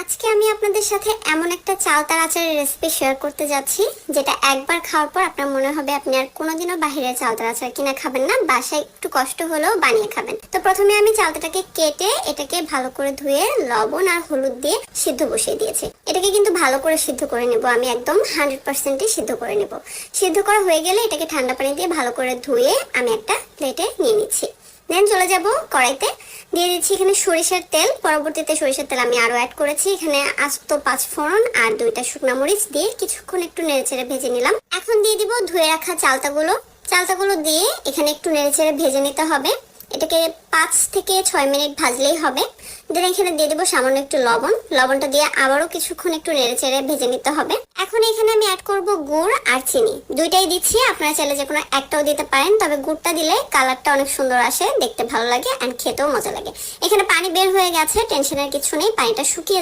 আজকে আমি আপনাদের সাথে এমন একটা চালতার আচারের রেসিপি শেয়ার করতে যাচ্ছি যেটা একবার খাওয়ার পর আপনার মনে হবে আপনি আর কোনোদিনও বাইরে চালতার আচার কিনা খাবেন না, বাসায় একটু কষ্ট হলেও বানিয়ে খাবেন। তো প্রথমে আমি চালতাটাকে কেটে এটাকে ভালো করে ধুয়ে লবণ আর হলুদ দিয়ে সিদ্ধ বসিয়ে দিয়েছি। এটাকে কিন্তু ভালো করে সিদ্ধ করে নেব, আমি একদম 100% সিদ্ধ করে নেব। সিদ্ধ করা হয়ে গেলে এটাকে ঠান্ডা পানি দিয়ে ভালো করে ধুয়ে আমি একটা প্লেটে নিয়ে নিচ্ছি। দেন চলে যাব কড়াইতে, দিয়ে দিচ্ছি এখানে সরিষার তেল। পরবর্তীতে সরিষার তেল আমি আরো অ্যাড করেছি। এখানে আস্ত 5 ফোড়ন আর 2টা শুকনো মরিচ দিয়ে কিছুক্ষণ একটু নেড়েচেড়ে ভেজে নিলাম। এখন দিয়ে দিব ধুয়ে রাখা চালতাগুলো দিয়ে এখানে একটু নেড়েচেড়ে ভেজে নিতে হবে। এটাকে 5 থেকে 6 মিনিট ভাজলেই হবে। দেন এখানে দিয়ে দেবো সামান্য একটু লবণটা দিয়ে আবারও কিছুক্ষণ একটু নেড়েচেড়ে ভেজে নিতে হবে। এখন এখানে আমি অ্যাড করব গুড় আর চিনি, দুইটাই দিচ্ছি। আপনারা চাইলে যে কোনো একটাও দিতে পারেন, তবে গুড়টা দিলে কালারটা অনেক সুন্দর আসে, দেখতে ভালো লাগে এন্ড খেতেও মজা লাগে। এখানে পানি বের হয়ে গেছে, টেনশনের কিছু নেই, পানিটা শুকিয়ে